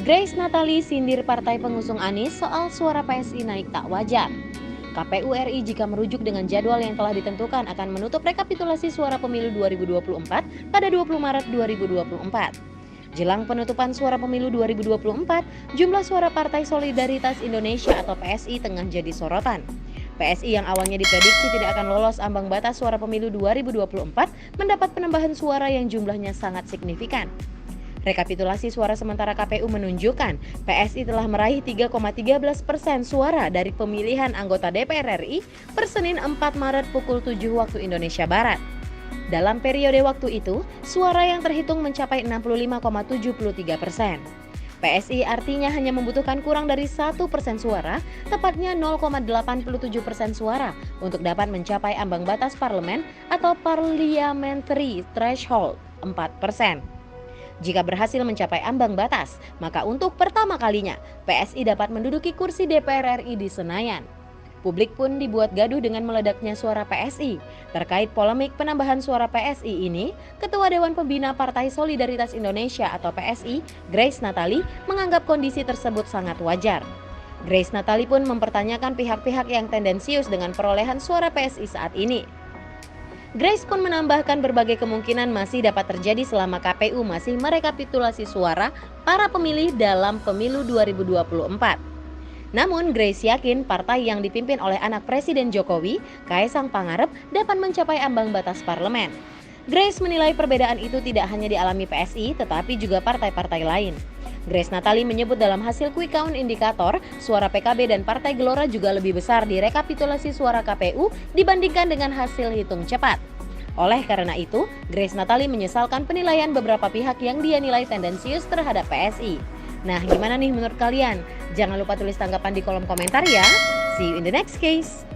Grace Natali sindir partai pengusung Anies soal suara PSI naik tak wajar. KPU RI jika merujuk dengan jadwal yang telah ditentukan akan menutup rekapitulasi suara pemilu 2024 pada 20 Maret 2024. Jelang penutupan suara pemilu 2024, jumlah suara Partai Solidaritas Indonesia atau PSI tengah jadi sorotan. PSI yang awalnya diprediksi tidak akan lolos ambang batas suara pemilu 2024 mendapat penambahan suara yang jumlahnya sangat signifikan. Rekapitulasi suara sementara KPU menunjukkan PSI telah meraih 3,13% suara dari pemilihan anggota DPR RI per Senin 4 Maret pukul 7 waktu Indonesia Barat. Dalam periode waktu itu, suara yang terhitung mencapai 65,73%. PSI artinya hanya membutuhkan kurang dari 1% suara, tepatnya 0,87% suara untuk dapat mencapai ambang batas parlemen atau parliamentary threshold 4%. Jika berhasil mencapai ambang batas, maka untuk pertama kalinya PSI dapat menduduki kursi DPR RI di Senayan. Publik pun dibuat gaduh dengan meledaknya suara PSI. Terkait polemik penambahan suara PSI ini, Ketua Dewan Pembina Partai Solidaritas Indonesia atau PSI, Grace Natali, menganggap kondisi tersebut sangat wajar. Grace Natali pun mempertanyakan pihak-pihak yang tendensius dengan perolehan suara PSI saat ini. Grace pun menambahkan berbagai kemungkinan masih dapat terjadi selama KPU masih merekapitulasi suara para pemilih dalam pemilu 2024. Namun Grace yakin partai yang dipimpin oleh anak Presiden Jokowi, Kaesang Pangarep, dapat mencapai ambang batas parlemen. Grace menilai perbedaan itu tidak hanya dialami PSI tetapi juga partai-partai lain. Grace Natali menyebut dalam hasil quick count indikator, suara PKB dan Partai Gelora juga lebih besar di rekapitulasi suara KPU dibandingkan dengan hasil hitung cepat. Oleh karena itu, Grace Natali menyesalkan penilaian beberapa pihak yang dia nilai tendensius terhadap PSI. Nah, gimana nih menurut kalian? Jangan lupa tulis tanggapan di kolom komentar ya. See you in the next case.